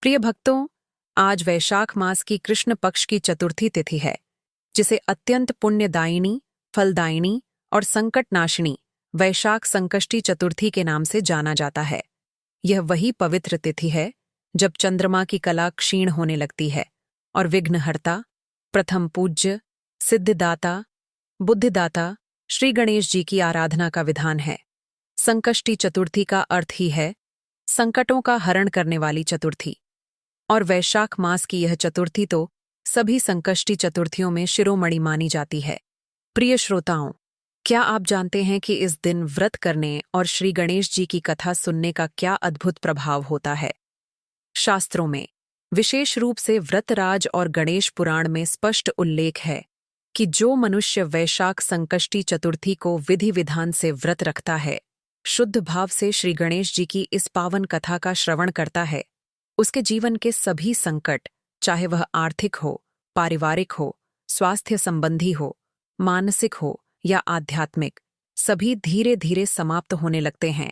प्रिय भक्तों, आज वैशाख मास की कृष्ण पक्ष की चतुर्थी तिथि है, जिसे अत्यंत पुण्यदायिनी, फलदायिनी और संकटनाशिनी वैशाख संकष्टी चतुर्थी के नाम से जाना जाता है। यह वही पवित्र तिथि है जब चंद्रमा की कला क्षीण होने लगती है और विघ्नहर्ता, प्रथम पूज्य, सिद्धिदाता, बुद्धिदाता श्री गणेश जी की आराधना का विधान है। संकष्टी चतुर्थी का अर्थ ही है संकटों का हरण करने वाली चतुर्थी, और वैशाख मास की यह चतुर्थी तो सभी संकष्टी चतुर्थियों में शिरोमणि मानी जाती है। प्रिय श्रोताओं, क्या आप जानते हैं कि इस दिन व्रत करने और श्री गणेश जी की कथा सुनने का क्या अद्भुत प्रभाव होता है? शास्त्रों में, विशेष रूप से व्रतराज और गणेश पुराण में स्पष्ट उल्लेख है कि जो मनुष्य वैशाख संकष्टी चतुर्थी को विधि विधान से व्रत रखता है, शुद्ध भाव से श्री गणेश जी की इस पावन कथा का श्रवण करता है, उसके जीवन के सभी संकट, चाहे वह आर्थिक हो, पारिवारिक हो, स्वास्थ्य संबंधी हो, मानसिक हो या आध्यात्मिक, सभी धीरे धीरे समाप्त होने लगते हैं।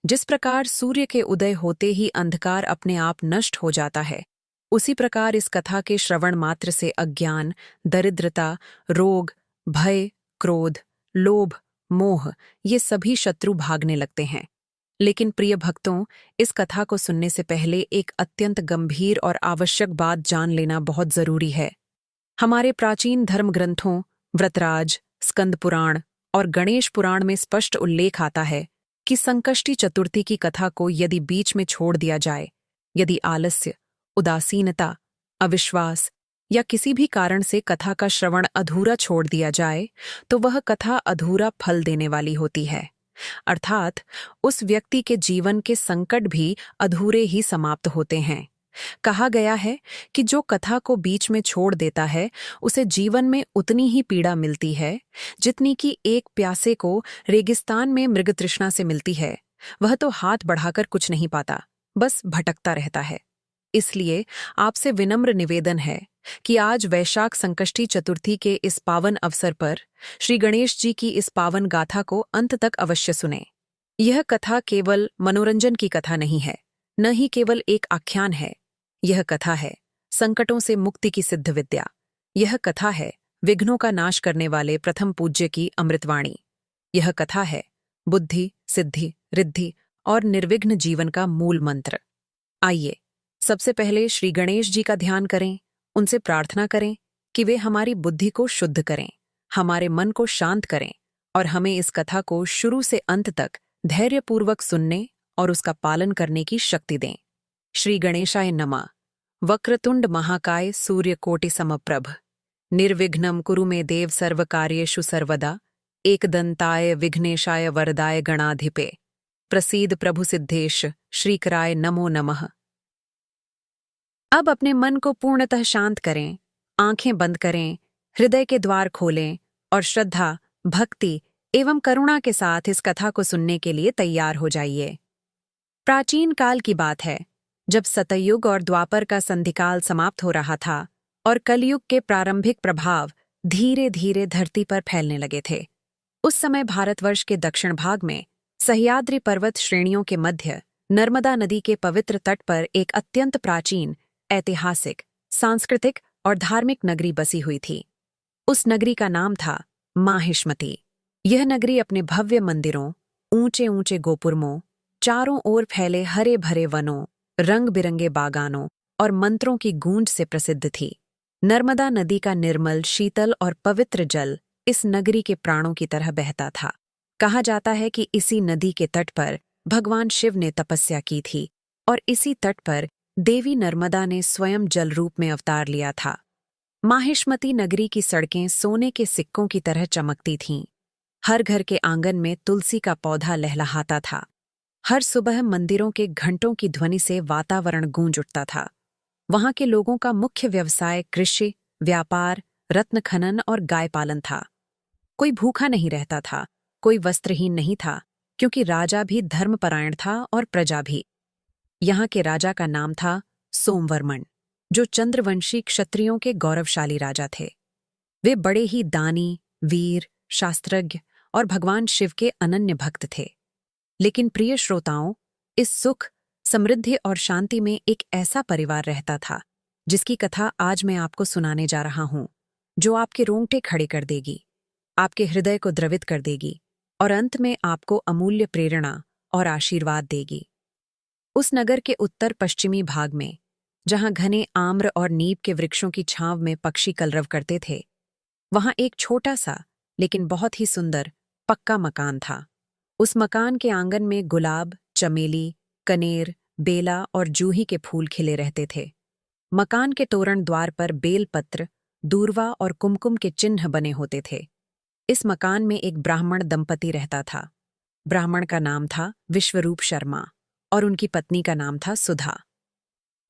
जिस प्रकार सूर्य के उदय होते ही अंधकार अपने आप नष्ट हो जाता है, उसी प्रकार इस कथा के श्रवण मात्र से अज्ञान, दरिद्रता, रोग, भय, क्रोध, लोभ, मोह ये सभी शत्रु भागने लगते हैं। लेकिन प्रिय भक्तों, इस कथा को सुनने से पहले एक अत्यंत गंभीर और आवश्यक बात जान लेना बहुत जरूरी है। हमारे प्राचीन धर्म ग्रंथों व्रतराज, स्कंद पुराण और गणेश पुराण में स्पष्ट उल्लेख आता है कि संकष्टी चतुर्थी की कथा को यदि बीच में छोड़ दिया जाए, यदि आलस्य, उदासीनता, अविश्वास या किसी भी कारण से कथा का श्रवण अधूरा छोड़ दिया जाए, तो वह कथा अधूरा फल देने वाली होती है। अर्थात उस व्यक्ति के जीवन के संकट भी अधूरे ही समाप्त होते हैं। कहा गया है कि जो कथा को बीच में छोड़ देता है, उसे जीवन में उतनी ही पीड़ा मिलती है जितनी कि एक प्यासे को रेगिस्तान में मृगतृष्णा से मिलती है। वह तो हाथ बढ़ाकर कुछ नहीं पाता, बस भटकता रहता है। इसलिए आपसे विनम्र निवेदन है कि आज वैशाख संकष्टी चतुर्थी के इस पावन अवसर पर श्री गणेश जी की इस पावन गाथा को अंत तक अवश्य सुनें। यह कथा केवल मनोरंजन की कथा नहीं है, न ही केवल एक आख्यान है। यह कथा है संकटों से मुक्ति की सिद्ध विद्या। यह कथा है विघ्नों का नाश करने वाले प्रथम पूज्य की अमृतवाणी। यह कथा है बुद्धि, सिद्धि, रिद्धि और निर्विघ्न जीवन का मूल मंत्र। आइए सबसे पहले श्री गणेश जी का ध्यान करें, उनसे प्रार्थना करें कि वे हमारी बुद्धि को शुद्ध करें, हमारे मन को शांत करें और हमें इस कथा को शुरू से अंत तक धैर्यपूर्वक सुनने और उसका पालन करने की शक्ति दें। श्री गणेशाय नमः। वक्रतुंड महाकाय सूर्यकोटि समप्रभ, निर्विघ्नं कुरु मे देव सर्वकार्येषु सर्वदा, एकदंताय विघ्नेशाय वरदाय गणाधिपे, प्रसीद प्रभु सिद्धेश श्रीकराय नमो नमः। अब अपने मन को पूर्णतः शांत करें, आंखें बंद करें, हृदय के द्वार खोलें और श्रद्धा, भक्ति एवं करुणा के साथ इस कथा को सुनने के लिए तैयार हो जाइए। प्राचीन काल की बात है, जब सतयुग और द्वापर का संधिकाल समाप्त हो रहा था और कलयुग के प्रारंभिक प्रभाव धीरे धीरे धरती पर फैलने लगे थे। उस समय भारतवर्ष के दक्षिण भाग में सह्याद्री पर्वत श्रेणियों के मध्य नर्मदा नदी के पवित्र तट पर एक अत्यंत प्राचीन, ऐतिहासिक, सांस्कृतिक और धार्मिक नगरी बसी हुई थी। उस नगरी का नाम था माहिष्मती। यह नगरी अपने भव्य मंदिरों, ऊंचे ऊंचे गोपुरमों, चारों ओर फैले हरे भरे वनों, रंग बिरंगे बागानों और मंत्रों की गूंज से प्रसिद्ध थी। नर्मदा नदी का निर्मल, शीतल और पवित्र जल इस नगरी के प्राणों की तरह बहता था। कहा जाता है कि इसी नदी के तट पर भगवान शिव ने तपस्या की थी और इसी तट पर देवी नर्मदा ने स्वयं जल रूप में अवतार लिया था। माहिष्मती नगरी की सड़कें सोने के सिक्कों की तरह चमकती थीं। हर घर के आंगन में तुलसी का पौधा लहलहाता था। हर सुबह मंदिरों के घंटों की ध्वनि से वातावरण गूंज उठता था। वहां के लोगों का मुख्य व्यवसाय कृषि, व्यापार, रत्न खनन और गाय पालन था। कोई भूखा नहीं रहता था, कोई वस्त्रहीन नहीं था, क्योंकि राजा भी धर्मपरायण था और प्रजा भी। यहाँ के राजा का नाम था सोमवर्मन, जो चंद्रवंशी क्षत्रियों के गौरवशाली राजा थे। वे बड़े ही दानी, वीर, शास्त्रज्ञ और भगवान शिव के अनन्य भक्त थे। लेकिन प्रिय श्रोताओं, इस सुख, समृद्धि और शांति में एक ऐसा परिवार रहता था जिसकी कथा आज मैं आपको सुनाने जा रहा हूं, जो आपके रोंगटे खड़े कर देगी, आपके हृदय को द्रवित कर देगी और अंत में आपको अमूल्य प्रेरणा और आशीर्वाद देगी। उस नगर के उत्तर पश्चिमी भाग में, जहां घने आम्र और नीम के वृक्षों की छांव में पक्षी कलरव करते थे, वहां एक छोटा सा लेकिन बहुत ही सुंदर पक्का मकान था। उस मकान के आंगन में गुलाब, चमेली, कनेर, बेला और जूही के फूल खिले रहते थे। मकान के तोरण द्वार पर बेलपत्र, दूर्वा और कुमकुम के चिन्ह बने होते थे। इस मकान में एक ब्राह्मण दंपति रहता था। ब्राह्मण का नाम था विश्वरूप शर्मा और उनकी पत्नी का नाम था सुधा।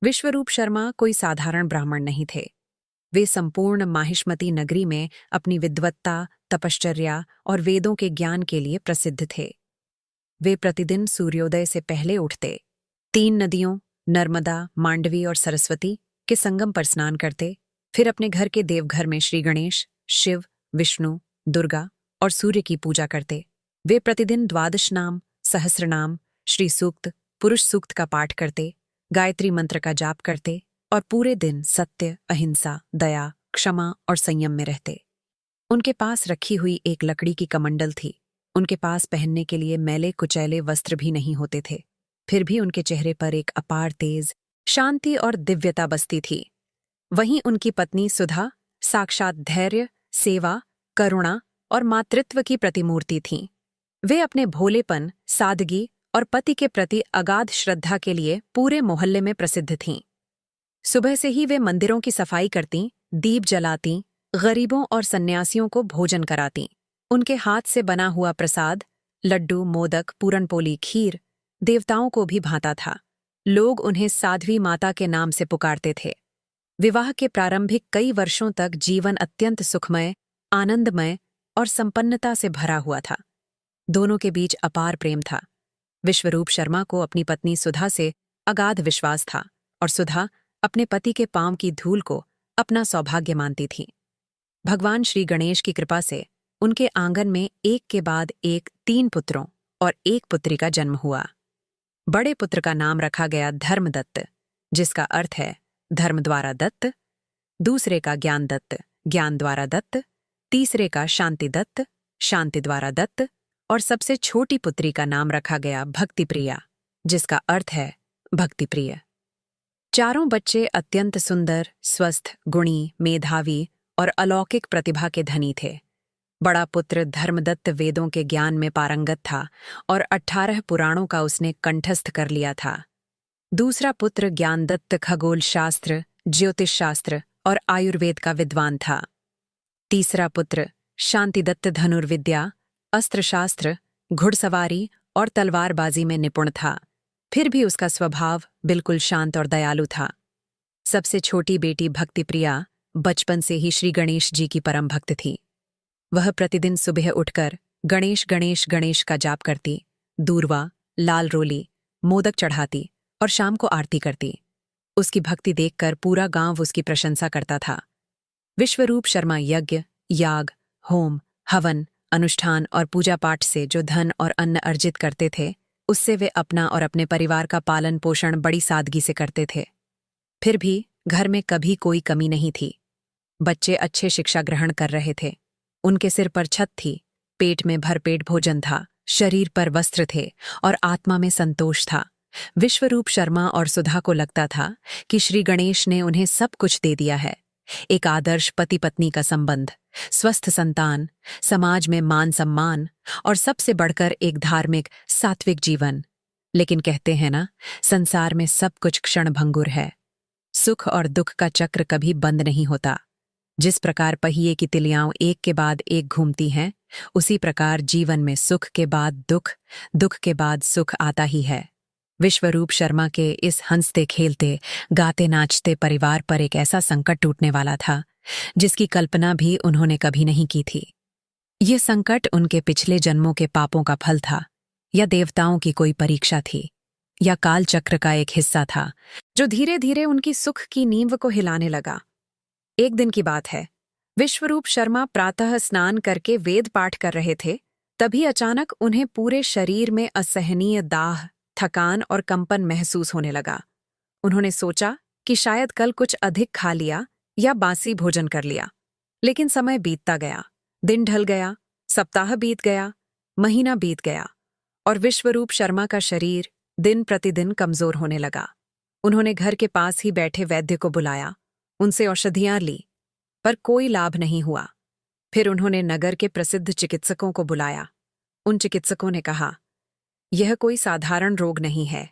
विश्वरूप शर्मा कोई साधारण ब्राह्मण नहीं थे। वे संपूर्ण माहिष्मती नगरी में अपनी विद्वत्ता, तपश्चर्या और वेदों के ज्ञान के लिए प्रसिद्ध थे। वे प्रतिदिन सूर्योदय से पहले उठते, 3 नदियों नर्मदा, मांडवी और सरस्वती के संगम पर स्नान करते, फिर अपने घर के देवघर में श्री गणेश, शिव, विष्णु, दुर्गा और सूर्य की पूजा करते। वे प्रतिदिन 12 नाम, सहस्रनाम, श्री सूक्त, पुरुष सूक्त का पाठ करते, गायत्री मंत्र का जाप करते और पूरे दिन सत्य, अहिंसा, दया, क्षमा और संयम में रहते। उनके पास रखी हुई एक लकड़ी की कमंडल थी। उनके पास पहनने के लिए मैले कुचैले वस्त्र भी नहीं होते थे। फिर भी उनके चेहरे पर एक अपार तेज, शांति और दिव्यता बसती थी। वहीं उनकी पत्नी सुधा साक्षात धैर्य, सेवा, करुणा और मातृत्व की प्रतिमूर्ति थीं। वे अपने भोलेपन, सादगी और पति के प्रति अगाध श्रद्धा के लिए पूरे मोहल्ले में प्रसिद्ध थीं। सुबह से ही वे मंदिरों की सफाई करतीं, दीप जलातीं, गरीबों और सन्यासियों को भोजन करातीं। उनके हाथ से बना हुआ प्रसाद, लड्डू, मोदक, पूरनपोली, खीर देवताओं को भी भाता था। लोग उन्हें साध्वी माता के नाम से पुकारते थे। विवाह के प्रारंभिक कई वर्षों तक जीवन अत्यंत सुखमय, आनंदमय और संपन्नता से भरा हुआ था। दोनों के बीच अपार प्रेम था। विश्वरूप शर्मा को अपनी पत्नी सुधा से अगाध विश्वास था और सुधा अपने पति के पांव की धूल को अपना सौभाग्य मानती थी। भगवान श्री गणेश की कृपा से उनके आंगन में एक के बाद एक 3 पुत्रों और 1 पुत्री का जन्म हुआ। बड़े पुत्र का नाम रखा गया धर्मदत्त, जिसका अर्थ है धर्म द्वारा दत्त। दूसरे का ज्ञानदत्त, ज्ञान द्वारा दत्त। तीसरे का शांतिदत्त, शांति द्वारा दत्त। और सबसे छोटी पुत्री का नाम रखा गया भक्तिप्रिया, जिसका अर्थ है भक्तिप्रिय। चारों बच्चे अत्यंत सुंदर, स्वस्थ, गुणी, मेधावी और अलौकिक प्रतिभा के धनी थे। बड़ा पुत्र धर्मदत्त वेदों के ज्ञान में पारंगत था और 18 पुराणों का उसने कंठस्थ कर लिया था। दूसरा पुत्र ज्ञानदत्त खगोल शास्त्र, ज्योतिष शास्त्र और आयुर्वेद का विद्वान था। तीसरा पुत्र शांतिदत्त धनुर्विद्या, अस्त्रशास्त्र, घुड़सवारी और तलवारबाजी में निपुण था। फिर भी उसका स्वभाव बिल्कुल शांत और दयालु था। सबसे छोटी बेटी भक्तिप्रिया बचपन से ही श्री गणेश जी की परम भक्त थी। वह प्रतिदिन सुबह उठकर गणेश गणेश गणेश का जाप करती, दूर्वा, लाल रोली, मोदक चढ़ाती और शाम को आरती करती। उसकी भक्ति देखकर पूरा गांव उसकी प्रशंसा करता था। विश्वरूप शर्मा यज्ञ, याग, होम, हवन, अनुष्ठान और पूजा पाठ से जो धन और अन्न अर्जित करते थे, उससे वे अपना और अपने परिवार का पालन पोषण बड़ी सादगी से करते थे। फिर भी घर में कभी कोई कमी नहीं थी। बच्चे अच्छे शिक्षा ग्रहण कर रहे थे। उनके सिर पर छत थी, पेट में भरपेट भोजन था, शरीर पर वस्त्र थे और आत्मा में संतोष था। विश्वरूप शर्मा और सुधा को लगता था कि श्री गणेश ने उन्हें सब कुछ दे दिया है। एक आदर्श पति पत्नी का संबंध, स्वस्थ संतान, समाज में मान सम्मान और सबसे बढ़कर एक धार्मिक, सात्विक जीवन। लेकिन कहते हैं ना, संसार में सब कुछ क्षणभंगुर है। सुख और दुख का चक्र कभी बंद नहीं होता। जिस प्रकार पहिए की तिलियां एक के बाद एक घूमती हैं, उसी प्रकार जीवन में सुख के बाद दुख, दुख के बाद सुख आता ही है। विश्वरूप शर्मा के इस हंसते खेलते, गाते नाचते परिवार पर एक ऐसा संकट टूटने वाला था जिसकी कल्पना भी उन्होंने कभी नहीं की थी। ये संकट उनके पिछले जन्मों के पापों का फल था, या देवताओं की कोई परीक्षा थी, या काल चक्र का एक हिस्सा था जो धीरे धीरे उनकी सुख की नींव को हिलाने लगा। एक दिन की बात है, विश्वरूप शर्मा प्रातः स्नान करके वेद पाठ कर रहे थे। तभी अचानक उन्हें पूरे शरीर में असहनीय दाह, थकान और कंपन महसूस होने लगा। उन्होंने सोचा कि शायद कल कुछ अधिक खा लिया या बासी भोजन कर लिया। लेकिन समय बीतता गया, दिन ढल गया, सप्ताह बीत गया, महीना बीत गया और विश्वरूप शर्मा का शरीर दिन प्रतिदिन कमजोर होने लगा। उन्होंने घर के पास ही बैठे वैद्य को बुलाया, उनसे औषधियां ली, पर कोई लाभ नहीं हुआ। फिर उन्होंने नगर के प्रसिद्ध चिकित्सकों को बुलाया। उन चिकित्सकों ने कहा, यह कोई साधारण रोग नहीं है,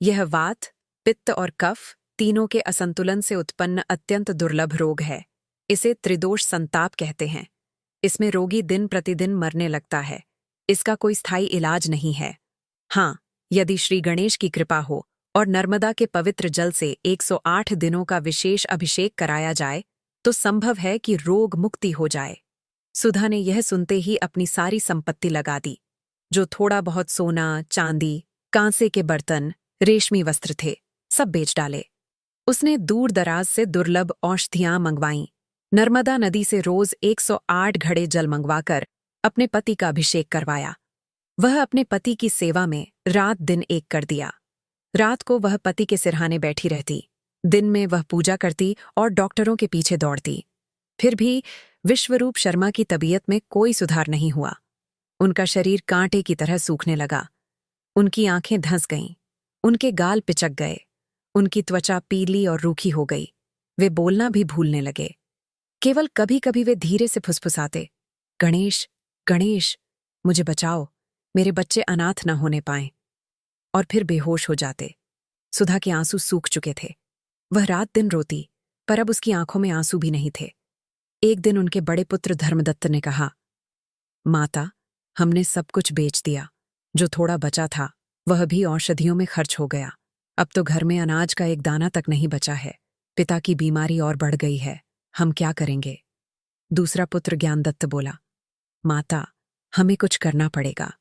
यह वात, पित्त और कफ तीनों के असंतुलन से उत्पन्न अत्यंत दुर्लभ रोग है। इसे त्रिदोष संताप कहते हैं। इसमें रोगी दिन प्रतिदिन मरने लगता है। इसका कोई स्थायी इलाज नहीं है। हाँ, यदि श्री गणेश की कृपा हो और नर्मदा के पवित्र जल से 108 दिनों का विशेष अभिषेक कराया जाए तो संभव है कि रोग मुक्ति हो जाए। सुधा ने यह सुनते ही अपनी सारी संपत्ति लगा दी। जो थोड़ा बहुत सोना, चांदी, कांसे के बर्तन, रेशमी वस्त्र थे, सब बेच डाले। उसने दूर दराज से दुर्लभ औषधियां मंगवाईं। नर्मदा नदी से रोज 108 घड़े जल मंगवाकर अपने पति का अभिषेक करवाया। वह अपने पति की सेवा में रात दिन एक कर दिया। रात को वह पति के सिरहाने बैठी रहती, दिन में वह पूजा करती और डॉक्टरों के पीछे दौड़ती। फिर भी विश्वरूप शर्मा की तबीयत में कोई सुधार नहीं हुआ। उनका शरीर कांटे की तरह सूखने लगा। उनकी आंखें धंस गईं, उनके गाल पिचक गए, उनकी त्वचा पीली और रूखी हो गई। वे बोलना भी भूलने लगे। केवल कभी कभी वे धीरे से फुसफुसाते, गणेश, गणेश, मुझे बचाओ, मेरे बच्चे अनाथ न होने पाएं। और फिर बेहोश हो जाते। सुधा के आंसू सूख चुके थे। वह रात दिन रोती, पर अब उसकी आंखों में आंसू भी नहीं थे। एक दिन उनके बड़े पुत्र धर्मदत्त ने कहा, माता, हमने सब कुछ बेच दिया। जो थोड़ा बचा था वह भी औषधियों में खर्च हो गया। अब तो घर में अनाज का एक दाना तक नहीं बचा है। पिता की बीमारी और बढ़ गई है, हम क्या करेंगे? दूसरा पुत्र ज्ञानदत्त बोला, माता, हमें कुछ करना पड़ेगा।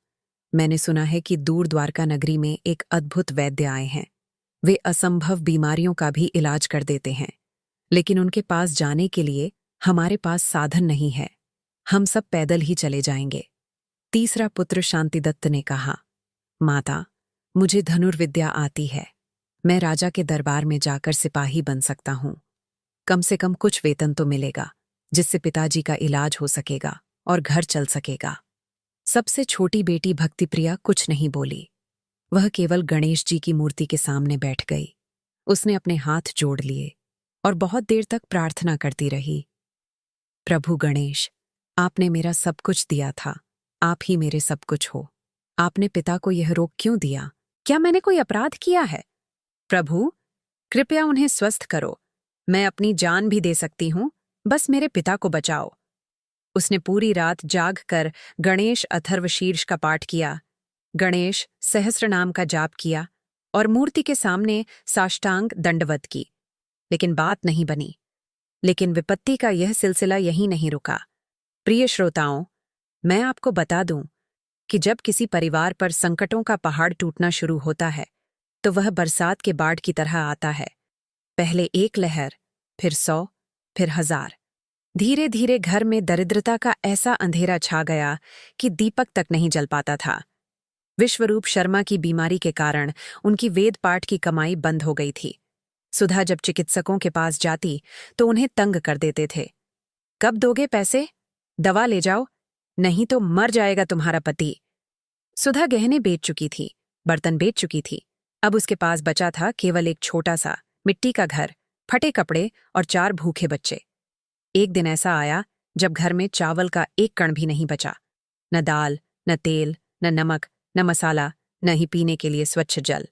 मैंने सुना है कि दूर द्वारका नगरी में एक अद्भुत वैद्य आए हैं। वे असंभव बीमारियों का भी इलाज कर देते हैं, लेकिन उनके पास जाने के लिए हमारे पास साधन नहीं है। हम सब पैदल ही चले जाएंगे। तीसरा पुत्र शांतिदत्त ने कहा, माता, मुझे धनुर्विद्या आती है। मैं राजा के दरबार में जाकर सिपाही बन सकता हूँ। कम से कम कुछ वेतन तो मिलेगा, जिससे पिताजी का इलाज हो सकेगा और घर चल सकेगा। सबसे छोटी बेटी भक्तिप्रिया कुछ नहीं बोली। वह केवल गणेश जी की मूर्ति के सामने बैठ गई। उसने अपने हाथ जोड़ लिए और बहुत देर तक प्रार्थना करती रही। प्रभु गणेश, आपने मेरा सब कुछ दिया था, आप ही मेरे सब कुछ हो। आपने पिता को यह रोग क्यों दिया? क्या मैंने कोई अपराध किया है? प्रभु, कृपया उन्हें स्वस्थ करो। मैं अपनी जान भी दे सकती हूँ, बस मेरे पिता को बचाओ। उसने पूरी रात जाग कर गणेश अथर्व शीर्ष का पाठ किया, गणेश सहस्र नाम का जाप किया और मूर्ति के सामने साष्टांग दंडवत की। लेकिन बात नहीं बनी। लेकिन विपत्ति का यह सिलसिला यहीं नहीं रुका। प्रिय श्रोताओं, मैं आपको बता दूं कि जब किसी परिवार पर संकटों का पहाड़ टूटना शुरू होता है तो वह बरसात के बाढ़ की तरह आता है। पहले एक लहर, फिर 100, फिर 1000। धीरे धीरे घर में दरिद्रता का ऐसा अंधेरा छा गया कि दीपक तक नहीं जल पाता था। विश्वरूप शर्मा की बीमारी के कारण उनकी वेद पाठ की कमाई बंद हो गई थी। सुधा जब चिकित्सकों के पास जाती तो उन्हें तंग कर देते थे। कब दोगे पैसे? दवा ले जाओ, नहीं तो मर जाएगा तुम्हारा पति। सुधा गहने बेच चुकी थी, बर्तन बेच चुकी थी। अब उसके पास बचा था केवल एक छोटा सा मिट्टी का घर, फटे कपड़े और 4 भूखे बच्चे। एक दिन ऐसा आया जब घर में चावल का एक कण भी नहीं बचा। न दाल, न तेल, न नमक, न मसाला, न ही पीने के लिए स्वच्छ जल।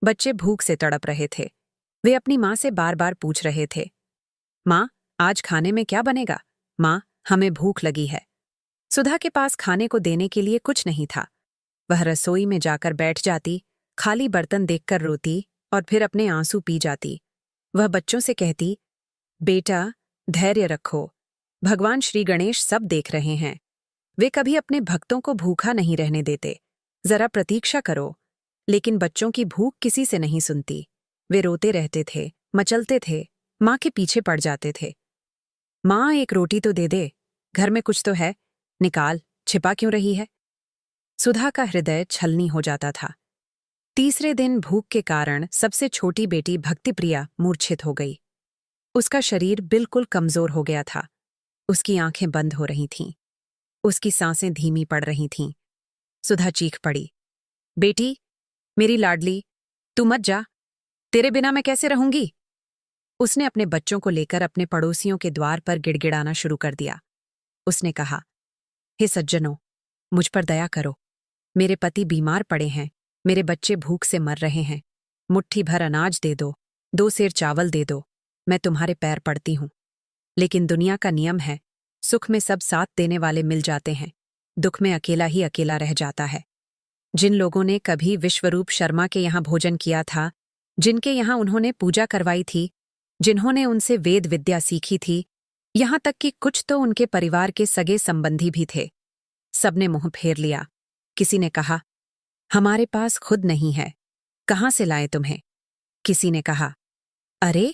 बच्चे भूख से तड़प रहे थे। वे अपनी माँ से बार बार पूछ रहे थे, माँ, आज खाने में क्या बनेगा? माँ, हमें भूख लगी है। सुधा के पास खाने को देने के लिए कुछ नहीं था। वह रसोई में जाकर बैठ जाती, खाली बर्तन देखकर रोती और फिर अपने आंसू पी जाती। वह बच्चों से कहती, बेटा, धैर्य रखो, भगवान श्री गणेश सब देख रहे हैं। वे कभी अपने भक्तों को भूखा नहीं रहने देते। जरा प्रतीक्षा करो। लेकिन बच्चों की भूख किसी से नहीं सुनती। वे रोते रहते थे, मचलते थे, माँ के पीछे पड़ जाते थे। माँ, एक रोटी तो दे दे, घर में कुछ तो है, निकाल, छिपा क्यों रही है? सुधा का हृदय छलनी हो जाता था। तीसरे दिन भूख के कारण सबसे छोटी बेटी भक्तिप्रिया मूर्छित हो गई। उसका शरीर बिल्कुल कमजोर हो गया था। उसकी आंखें बंद हो रही थीं। उसकी सांसें धीमी पड़ रही थीं। सुधा चीख पड़ी, बेटी, मेरी लाडली, तू मत जा। तेरे बिना मैं कैसे रहूंगी? उसने अपने बच्चों को लेकर अपने पड़ोसियों के द्वार पर गिड़गिड़ाना शुरू कर दिया। उसने कहा, हे सज्जनों, मुझ पर दया करो। मेरे पति बीमार पड़े हैं। मेरे बच्चे भूख से मर रहे हैं। मुट्ठी भर अनाज दे दो, 2 सेर चावल दे दो। मैं तुम्हारे पैर पड़ती हूं। लेकिन दुनिया का नियम है, सुख में सब साथ देने वाले मिल जाते हैं, दुख में अकेला ही अकेला रह जाता है। जिन लोगों ने कभी विश्वरूप शर्मा के यहाँ भोजन किया था, जिनके यहाँ उन्होंने पूजा करवाई थी, जिन्होंने उनसे वेद विद्या सीखी थी, यहाँ तक कि कुछ तो उनके परिवार के सगे संबंधी भी थे, सबने मुंह फेर लिया। किसी ने कहा, हमारे पास खुद नहीं है, कहाँ से लाए तुम्हें? किसी ने कहा, अरे,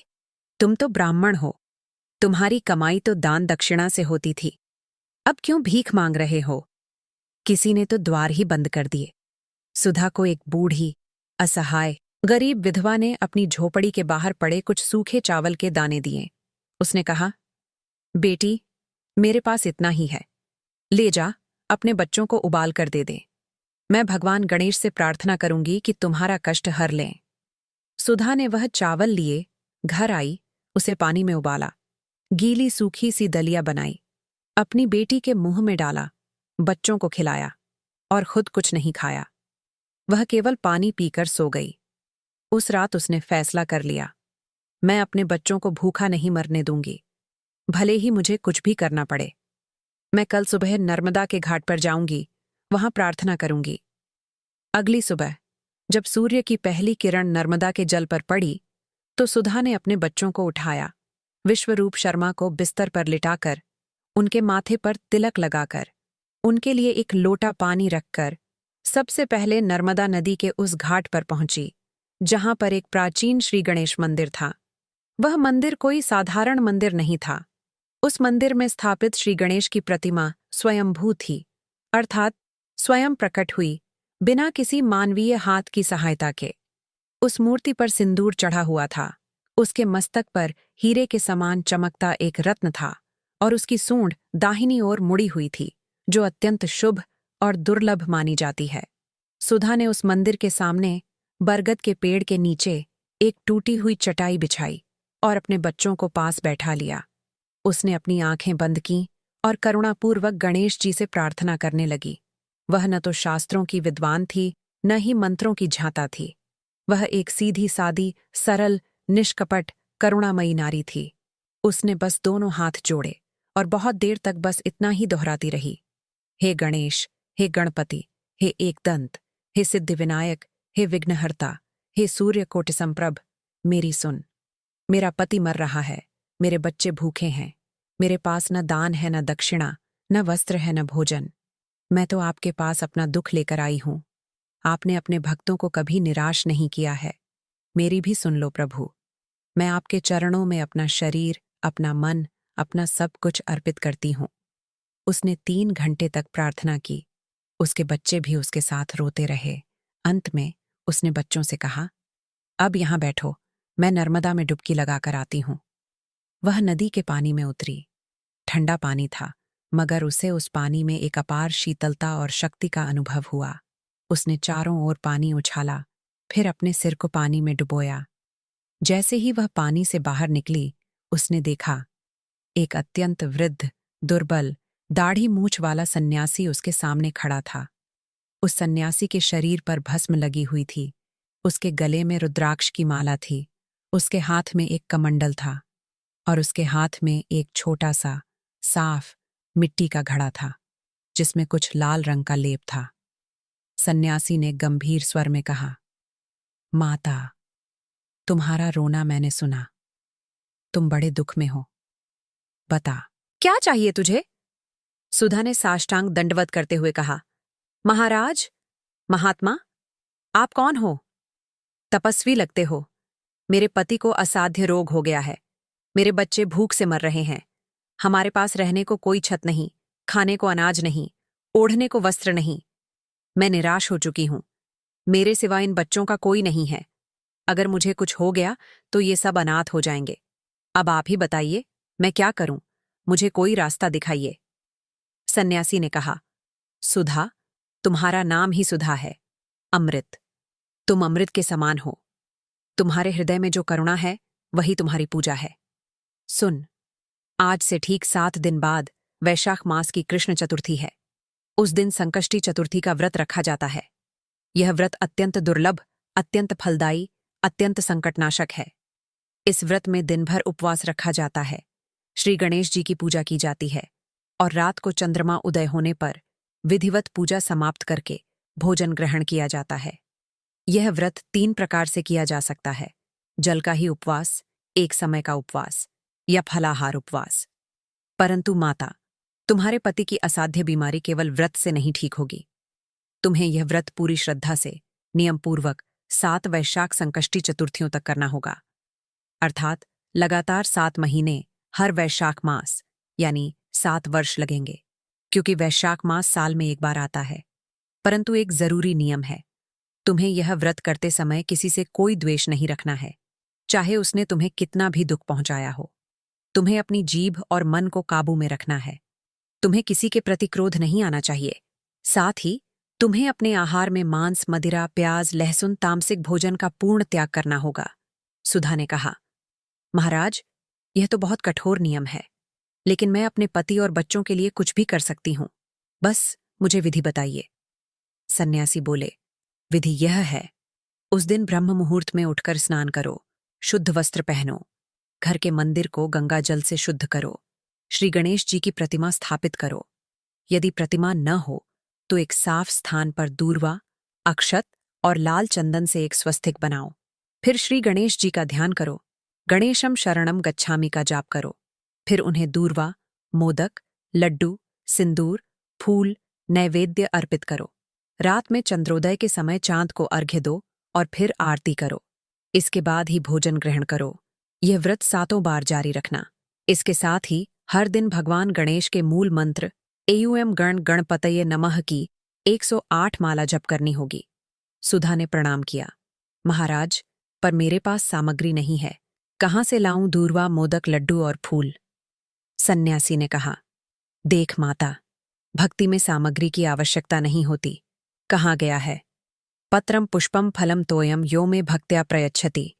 तुम तो ब्राह्मण हो, तुम्हारी कमाई तो दान दक्षिणा से होती थी, अब क्यों भीख मांग रहे हो? किसी ने तो द्वार ही बंद कर दिए। सुधा को एक बूढ़ी, असहाय, गरीब विधवा ने अपनी झोपड़ी के बाहर पड़े कुछ सूखे चावल के दाने दिए। उसने कहा, बेटी, मेरे पास इतना ही है, ले जा, अपने बच्चों को उबाल कर दे दे। मैं भगवान गणेश से प्रार्थना करूंगी कि तुम्हारा कष्ट हर लें। सुधा ने वह चावल लिए, घर आई, उसे पानी में उबाला, गीली सूखी सी दलिया बनाई, अपनी बेटी के मुंह में डाला, बच्चों को खिलाया और खुद कुछ नहीं खाया। वह केवल पानी पीकर सो गई। उस रात उसने फैसला कर लिया, मैं अपने बच्चों को भूखा नहीं मरने दूंगी, भले ही मुझे कुछ भी करना पड़े। मैं कल सुबह नर्मदा के घाट पर जाऊंगी, वहां प्रार्थना करूंगी। अगली सुबह जब सूर्य की पहली किरण नर्मदा के जल पर पड़ी, तो सुधा ने अपने बच्चों को उठाया, विश्वरूप शर्मा को बिस्तर पर लिटाकर, उनके माथे पर तिलक लगाकर, उनके लिए एक लोटा पानी रखकर सबसे पहले नर्मदा नदी के उस घाट पर पहुंची जहां पर एक प्राचीन श्री गणेश मंदिर था। वह मंदिर कोई साधारण मंदिर नहीं था। उस मंदिर में स्थापित श्री गणेश की प्रतिमा स्वयंभू थी, अर्थात स्वयं प्रकट हुई, बिना किसी मानवीय हाथ की सहायता के। उस मूर्ति पर सिंदूर चढ़ा हुआ था, उसके मस्तक पर हीरे के समान चमकता एक रत्न था और उसकी सूंड दाहिनी ओर मुड़ी हुई थी, जो अत्यंत शुभ और दुर्लभ मानी जाती है। सुधा ने उस मंदिर के सामने बरगद के पेड़ के नीचे एक टूटी हुई चटाई बिछाई और अपने बच्चों को पास बैठा लिया। उसने अपनी आंखें बंद कीं और करुणापूर्वक गणेश जी से प्रार्थना करने लगी। वह न तो शास्त्रों की विद्वान थी, न ही मंत्रों की झांता थी। वह एक सीधी सादी, सरल, निष्कपट, करुणामयी नारी थी। उसने बस दोनों हाथ जोड़े और बहुत देर तक बस इतना ही दोहराती रही, हे गणेश, हे गणपति, हे एकदंत, हे सिद्धिविनायक, हे विघ्नहर्ता, हे सूर्य कोटि संप्रभ, मेरी सुन। मेरा पति मर रहा है, मेरे बच्चे भूखे हैं, मेरे पास न दान है, न दक्षिणा, न वस्त्र है, न भोजन। मैं तो आपके पास अपना दुख लेकर आई हूं। आपने अपने भक्तों को कभी निराश नहीं किया है। मेरी भी सुन लो प्रभु। मैं आपके चरणों में अपना शरीर, अपना मन, अपना सब कुछ अर्पित करती हूं। उसने 3 घंटे तक प्रार्थना की। उसके बच्चे भी उसके साथ रोते रहे। अंत में उसने बच्चों से कहा, अब यहां बैठो, मैं नर्मदा में डुबकी लगाकर आती हूं। वह नदी के पानी में उतरी। ठंडा पानी था, मगर उसे उस पानी में एक अपार शीतलता और शक्ति का अनुभव हुआ। उसने चारों ओर पानी उछाला, फिर अपने सिर को पानी में डुबोया। जैसे ही वह पानी से बाहर निकली, उसने देखा एक अत्यंत वृद्ध, दुर्बल, दाढ़ी मूछ वाला सन्यासी उसके सामने खड़ा था। उस सन्यासी के शरीर पर भस्म लगी हुई थी, उसके गले में रुद्राक्ष की माला थी, उसके हाथ में एक कमंडल था और उसके हाथ में एक छोटा सा, साफ, मिट्टी का घड़ा था, जिसमें कुछ लाल रंग का लेप था। सन्यासी ने गंभीर स्वर में कहा, माता, तुम्हारा रोना मैंने सुना। तुम बड़े दुख में हो। बता, क्या चाहिए तुझे? सुधा ने साष्टांग दंडवत करते हुए कहा, महाराज, महात्मा, आप कौन हो? तपस्वी लगते हो। मेरे पति को असाध्य रोग हो गया है। मेरे बच्चे भूख से मर रहे हैं। हमारे पास रहने को कोई छत नहीं, खाने को अनाज नहीं, ओढ़ने को वस्त्र नहीं। मैं निराश हो चुकी हूं। मेरे सिवा इन बच्चों का कोई नहीं है। अगर मुझे कुछ हो गया तो ये सब अनाथ हो जाएंगे। अब आप ही बताइए, मैं क्या करूं? मुझे कोई रास्ता दिखाइए। सन्यासी ने कहा, सुधा, तुम्हारा नाम ही सुधा है, अमृत। तुम अमृत के समान हो। तुम्हारे हृदय में जो करुणा है वही तुम्हारी पूजा है। सुन, आज से ठीक 7 दिन बाद वैशाख मास की कृष्ण चतुर्थी है। उस दिन संकष्टी चतुर्थी का व्रत रखा जाता है। यह व्रत अत्यंत दुर्लभ, अत्यंत फलदायी, अत्यंत संकटनाशक है। इस व्रत में दिन भर उपवास रखा जाता है, श्री गणेश जी की पूजा की जाती है और रात को चंद्रमा उदय होने पर विधिवत पूजा समाप्त करके भोजन ग्रहण किया जाता है। यह व्रत 3 प्रकार से किया जा सकता है: जल का ही उपवास, एक समय का उपवास या फलाहार उपवास। परंतु माता, तुम्हारे पति की असाध्य बीमारी केवल व्रत से नहीं ठीक होगी। तुम्हें यह व्रत पूरी श्रद्धा से, नियमपूर्वक 7 वैशाख संकष्टी चतुर्थियों तक करना होगा। अर्थात लगातार 7 महीने, हर वैशाख मास, यानी 7 वर्ष लगेंगे, क्योंकि वैशाख मास साल में एक बार आता है। परंतु एक जरूरी नियम है, तुम्हें यह व्रत करते समय किसी से कोई द्वेष नहीं रखना है, चाहे उसने तुम्हें कितना भी दुख पहुंचाया हो। तुम्हें अपनी जीभ और मन को काबू में रखना है। तुम्हें किसी के प्रति क्रोध नहीं आना चाहिए। साथ ही तुम्हें अपने आहार में मांस, मदिरा, प्याज, लहसुन, तामसिक भोजन का पूर्ण त्याग करना होगा। सुधा ने कहा, महाराज, यह तो बहुत कठोर नियम है, लेकिन मैं अपने पति और बच्चों के लिए कुछ भी कर सकती हूं। बस मुझे विधि बताइए। सन्यासी बोले, विधि यह है, उस दिन ब्रह्म मुहूर्त में उठकर स्नान करो, शुद्ध वस्त्र पहनो, घर के मंदिर को गंगा जल से शुद्ध करो, श्री गणेश जी की प्रतिमा स्थापित करो। यदि प्रतिमा न हो तो एक साफ स्थान पर दूर्वा, अक्षत और लाल चंदन से एक स्वस्तिक बनाओ। फिर श्री गणेश जी का ध्यान करो, गणेशम शरणम गच्छामि का जाप करो। फिर उन्हें दूर्वा, मोदक, लड्डू, सिंदूर, फूल, नैवेद्य अर्पित करो। रात में चंद्रोदय के समय चांद को अर्घ्य दो और फिर आरती करो। इसके बाद ही भोजन ग्रहण करो। यह व्रत 7 बार जारी रखना। इसके साथ ही हर दिन भगवान गणेश के मूल मंत्र एयुएम गण गणपतये नमः की 108 माला जप करनी होगी। सुधा ने प्रणाम किया, महाराज, पर मेरे पास सामग्री नहीं है, कहाँ से लाऊं दूर्वा, मोदक, लड्डू और फूल? सन्यासी ने कहा, देख माता, भक्ति में सामग्री की आवश्यकता नहीं होती। कहाँ गया है, पत्रम पुष्पम फलम तोयम यो में भक्त्या प्रयच्छति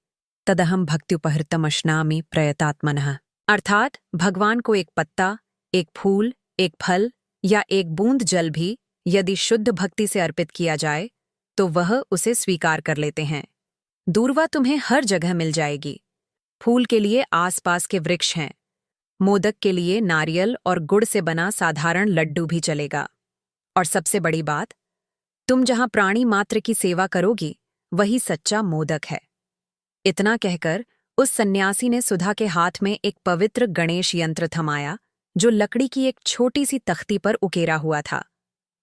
तदहम भक्त्युपहृतम अश्नामि प्रयतात्मनः। अर्थात भगवान को एक पत्ता, एक फूल, एक फल या एक बूंद जल भी यदि शुद्ध भक्ति से अर्पित किया जाए तो वह उसे स्वीकार कर लेते हैं। दूर्वा तुम्हें हर जगह मिल जाएगी। फूल के लिए आसपास के वृक्ष हैं। मोदक के लिए नारियल और गुड़ से बना साधारण लड्डू भी चलेगा। और सबसे बड़ी बात, तुम जहां प्राणी मात्र की सेवा करोगी वही सच्चा मोदक है। इतना कहकर उस सन्यासी ने सुधा के हाथ में एक पवित्र गणेश यंत्र थमाया, जो लकड़ी की एक छोटी सी तख्ती पर उकेरा हुआ था।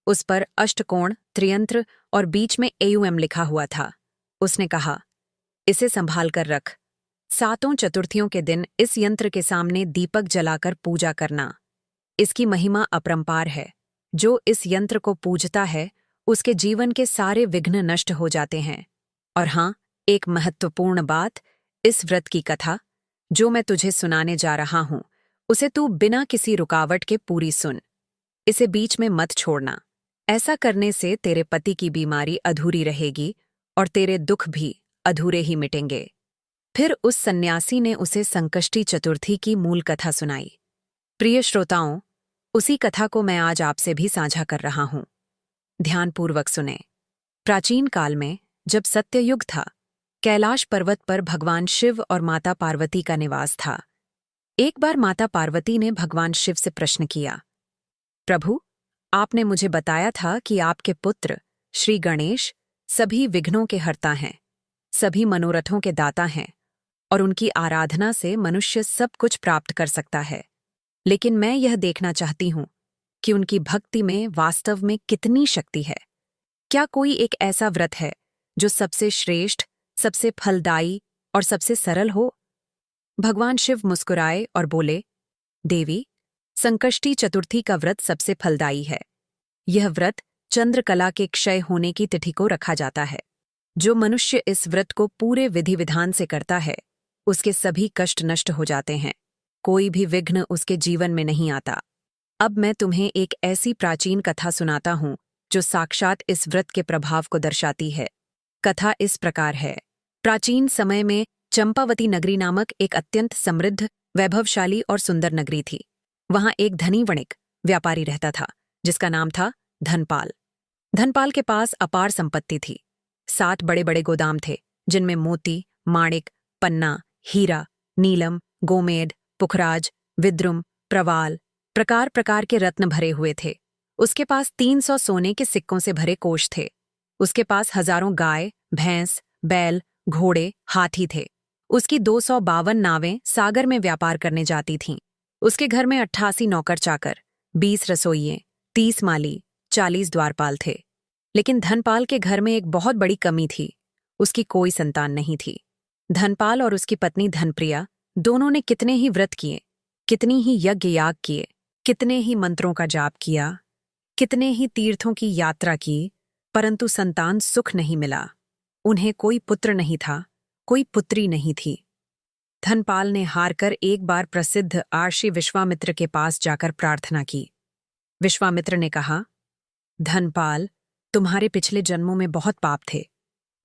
उस पर अष्टकोण, त्रियंत्र और बीच में एयुएम लिखा हुआ था। उसने कहा, इसे संभाल कर रख। 7 चतुर्थियों के दिन इस यंत्र के सामने दीपक जलाकर पूजा करना। इसकी महिमा अपरंपार है। जो इस यंत्र को पूजता है उसके जीवन के सारे विघ्न नष्ट हो जाते हैं। और हाँ, एक महत्वपूर्ण बात, इस व्रत की कथा जो मैं तुझे सुनाने जा रहा हूं उसे तू बिना किसी रुकावट के पूरी सुन। इसे बीच में मत छोड़ना। ऐसा करने से तेरे पति की बीमारी अधूरी रहेगी और तेरे दुख भी अधूरे ही मिटेंगे। फिर उस सन्यासी ने उसे संकष्टी चतुर्थी की मूल कथा सुनाई। प्रिय श्रोताओं, उसी कथा को मैं आज आपसे भी साझा कर रहा हूं। ध्यानपूर्वक सुने। प्राचीन काल में जब सत्ययुग था, कैलाश पर्वत पर भगवान शिव और माता पार्वती का निवास था। एक बार माता पार्वती ने भगवान शिव से प्रश्न किया, प्रभु, आपने मुझे बताया था कि आपके पुत्र श्री गणेश सभी विघ्नों के हर्ता हैं, सभी मनोरथों के दाता हैं और उनकी आराधना से मनुष्य सब कुछ प्राप्त कर सकता है। लेकिन मैं यह देखना चाहती हूं कि उनकी भक्ति में वास्तव में कितनी शक्ति है। क्या कोई एक ऐसा व्रत है जो सबसे श्रेष्ठ, सबसे फलदायी और सबसे सरल हो? भगवान शिव मुस्कुराए और बोले, देवी, संकष्टी चतुर्थी का व्रत सबसे फलदायी है। यह व्रत चंद्रकला के क्षय होने की तिथि को रखा जाता है। जो मनुष्य इस व्रत को पूरे विधि विधान से करता है उसके सभी कष्ट नष्ट हो जाते हैं, कोई भी विघ्न उसके जीवन में नहीं आता। अब मैं तुम्हें एक ऐसी प्राचीन कथा सुनाता हूं जो साक्षात इस व्रत के प्रभाव को दर्शाती है। कथा इस प्रकार है। प्राचीन समय में चंपावती नगरी नामक एक अत्यंत समृद्ध, वैभवशाली और सुंदर नगरी थी। वहां एक धनी वणिक व्यापारी रहता था जिसका नाम था धनपाल। धनपाल के पास अपार संपत्ति थी। 7 बड़े बड़े गोदाम थे जिनमें मोती, माणिक, पन्ना, हीरा, नीलम, गोमेद, पुखराज, विद्रुम, प्रवाल, प्रकार प्रकार के रत्न भरे हुए थे। उसके पास 300 सोने के सिक्कों से भरे कोष थे। उसके पास हजारों गाय, भैंस, बैल, घोड़े, हाथी थे। उसकी 252 नावें सागर में व्यापार करने जाती थीं। उसके घर में 88 नौकर चाकर, 20 रसोइये, 30 माली, 40 द्वारपाल थे। लेकिन धनपाल के घर में एक बहुत बड़ी कमी थी। उसकी कोई संतान नहीं थी। धनपाल और उसकी पत्नी धनप्रिया दोनों ने कितने ही व्रत किए, कितनी ही यज्ञ याग किए, कितने ही मंत्रों का जाप किया, कितने ही तीर्थों की यात्रा की, परंतु संतान सुख नहीं मिला। उन्हें कोई पुत्र नहीं था, कोई पुत्री नहीं थी। धनपाल ने हारकर एक बार प्रसिद्ध आर्षि विश्वामित्र के पास जाकर प्रार्थना की। विश्वामित्र ने कहा, धनपाल, तुम्हारे पिछले जन्मों में बहुत पाप थे।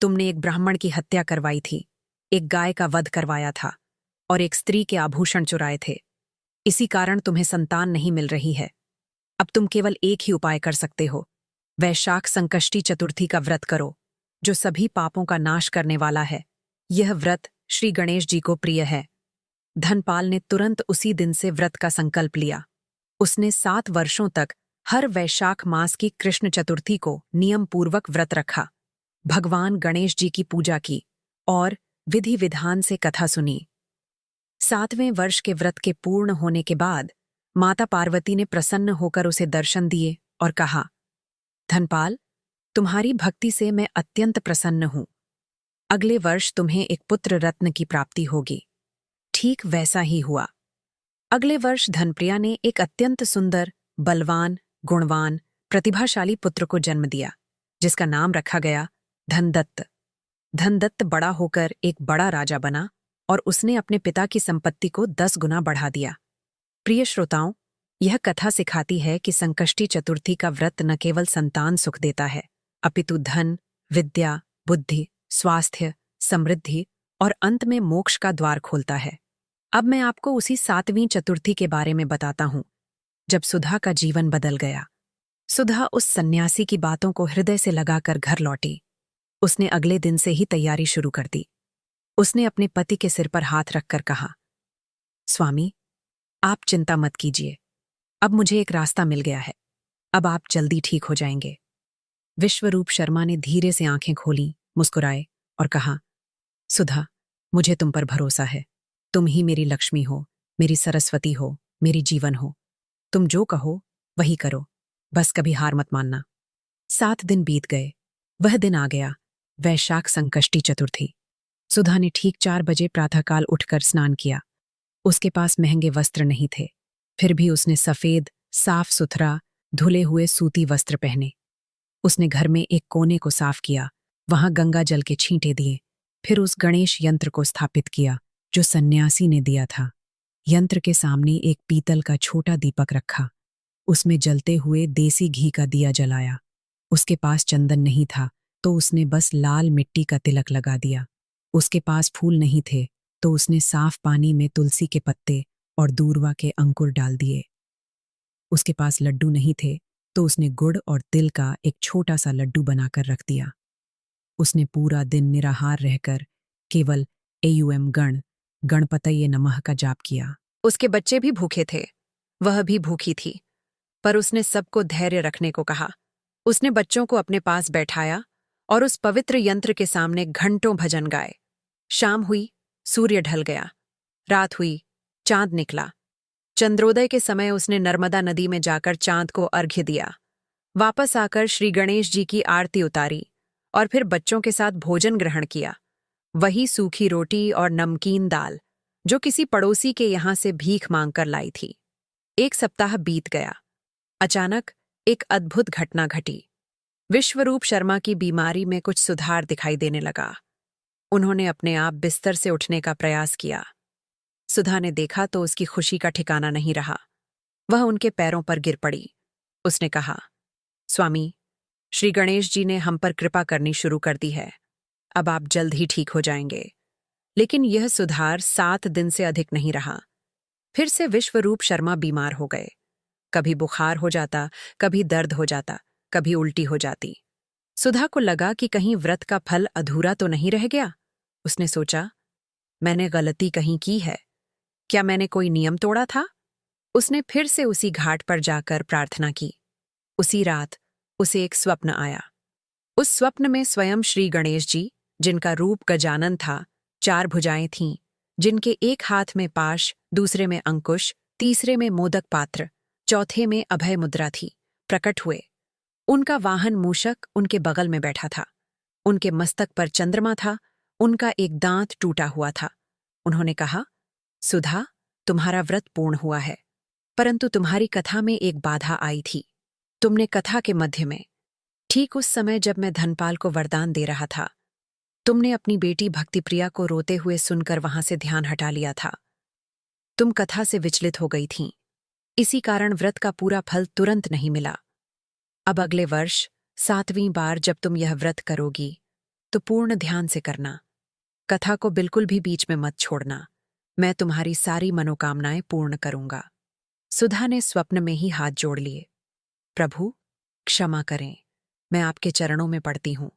तुमने एक ब्राह्मण की हत्या करवाई थी, एक गाय का वध करवाया था और एक स्त्री के आभूषण चुराए थे। इसी कारण तुम्हें संतान नहीं मिल रही है। अब तुम केवल एक ही उपाय कर सकते हो। वैशाख संकष्टी चतुर्थी का व्रत करो, जो सभी पापों का नाश करने वाला है। यह व्रत श्री गणेश जी को प्रिय है। धनपाल ने तुरंत उसी दिन से व्रत का संकल्प लिया। उसने 7 वर्षों तक हर वैशाख मास की कृष्ण चतुर्थी को नियम पूर्वक व्रत रखा, भगवान गणेश जी की पूजा की और विधि विधान से कथा सुनी। 7वें वर्ष के व्रत के पूर्ण होने के बाद माता पार्वती ने प्रसन्न होकर उसे दर्शन दिए और कहा, धनपाल, तुम्हारी भक्ति से मैं अत्यंत प्रसन्न हूं। अगले वर्ष तुम्हें एक पुत्र रत्न की प्राप्ति होगी। ठीक वैसा ही हुआ। अगले वर्ष धनप्रिया ने एक अत्यंत सुंदर, बलवान, गुणवान, प्रतिभाशाली पुत्र को जन्म दिया, जिसका नाम रखा गया धनदत्त। धनदत्त बड़ा होकर एक बड़ा राजा बना और उसने अपने पिता की संपत्ति को 10 गुना बढ़ा दिया। प्रिय श्रोताओं, यह कथा सिखाती है कि संकष्टी चतुर्थी का व्रत न केवल संतान सुख देता है, अपितु धन, विद्या, बुद्धि, स्वास्थ्य, समृद्धि और अंत में मोक्ष का द्वार खोलता है। अब मैं आपको उसी 7वीं चतुर्थी के बारे में बताता हूं, जब सुधा का जीवन बदल गया। सुधा उस सन्यासी की बातों को हृदय से लगाकर घर लौटी। उसने अगले दिन से ही तैयारी शुरू कर दी। उसने अपने पति के सिर पर हाथ रखकर कहा, स्वामी, आप चिंता मत कीजिए। अब मुझे एक रास्ता मिल गया है। अब आप जल्दी ठीक हो जाएंगे। विश्वरूप शर्मा ने धीरे से आंखें खोली, मुस्कुराए और कहा, सुधा, मुझे तुम पर भरोसा है। तुम ही मेरी लक्ष्मी हो, मेरी सरस्वती हो, मेरी जीवन हो। तुम जो कहो वही करो, बस कभी हार मत मानना। 7 दिन बीत गए। वह दिन आ गया, वैशाख संकष्टी चतुर्थी। सुधा ने ठीक 4 बजे प्रातःकाल उठकर स्नान किया। उसके पास महंगे वस्त्र नहीं थे, फिर भी उसने सफेद, साफ सुथरा, धुले हुए सूती वस्त्र पहने। उसने घर में एक कोने को साफ किया, वहां गंगा जल के छींटे दिए। फिर उस गणेश यंत्र को स्थापित किया जो सन्यासी ने दिया था। यंत्र के सामने एक पीतल का छोटा दीपक रखा। उसमें जलते हुए देसी घी का दिया जलाया। उसके पास चंदन नहीं था तो उसने बस लाल मिट्टी का तिलक लगा दिया। उसके पास फूल नहीं थे तो उसने साफ पानी में तुलसी के पत्ते और दूर्वा के अंकुर डाल दिए। उसके पास लड्डू नहीं थे तो उसने गुड़ और तिल का एक छोटा सा लड्डू बनाकर रख दिया। उसने पूरा दिन निराहार रहकर केवल एयुएम गणपतये नमः का जाप किया। उसके बच्चे भी भूखे थे, वह भी भूखी थी, पर उसने सबको धैर्य रखने को कहा। उसने बच्चों को अपने पास बैठाया और उस पवित्र यंत्र के सामने घंटों भजन गाए। शाम हुई, सूर्य ढल गया। रात हुई, चांद निकला। चंद्रोदय के समय उसने नर्मदा नदी में जाकर चांद को अर्घ्य दिया। वापस आकर श्री गणेश जी की आरती उतारी और फिर बच्चों के साथ भोजन ग्रहण किया। वही सूखी रोटी और नमकीन दाल जो किसी पड़ोसी के यहां से भीख मांगकर लाई थी। 1 सप्ताह बीत गया। अचानक एक अद्भुत घटना घटी। विश्वरूप शर्मा की बीमारी में कुछ सुधार दिखाई देने लगा। उन्होंने अपने आप बिस्तर से उठने का प्रयास किया। सुधा ने देखा तो उसकी खुशी का ठिकाना नहीं रहा। वह उनके पैरों पर गिर पड़ी। उसने कहा, स्वामी, श्री गणेश जी ने हम पर कृपा करनी शुरू कर दी है। अब आप जल्द ही ठीक हो जाएंगे। लेकिन यह सुधार 7 दिन से अधिक नहीं रहा। फिर से विश्वरूप शर्मा बीमार हो गए। कभी बुखार हो जाता, कभी दर्द हो जाता, कभी उल्टी हो जाती। सुधा को लगा कि कहीं व्रत का फल अधूरा तो नहीं रह गया। उसने सोचा, मैंने गलती कहीं की है। क्या मैंने कोई नियम तोड़ा था? उसने फिर से उसी घाट पर जाकर प्रार्थना की। उसी रात उसे एक स्वप्न आया। उस स्वप्न में स्वयं श्री गणेश जी, जिनका रूप गजानन था, 4 भुजाएं थीं, जिनके एक हाथ में पाश, दूसरे में अंकुश, तीसरे में मोदक पात्र, चौथे में अभय मुद्रा थी, प्रकट हुए। उनका वाहन मूषक उनके बगल में बैठा था। उनके मस्तक पर चंद्रमा था, उनका एक दांत टूटा हुआ था। उन्होंने कहा, सुधा, तुम्हारा व्रत पूर्ण हुआ है, परंतु तुम्हारी कथा में एक बाधा आई थी। तुमने कथा के मध्य में, ठीक उस समय जब मैं धनपाल को वरदान दे रहा था, तुमने अपनी बेटी भक्तिप्रिया को रोते हुए सुनकर वहां से ध्यान हटा लिया था। तुम कथा से विचलित हो गई थीं। इसी कारण व्रत का पूरा फल तुरंत नहीं मिला। अब अगले वर्ष 7वीं बार जब तुम यह व्रत करोगी तो पूर्ण ध्यान से करना। कथा को बिल्कुल भी बीच में मत छोड़ना। मैं तुम्हारी सारी मनोकामनाएं पूर्ण करूंगा। सुधा ने स्वप्न में ही हाथ जोड़ लिए। प्रभु, क्षमा करें, मैं आपके चरणों में पड़ती हूं।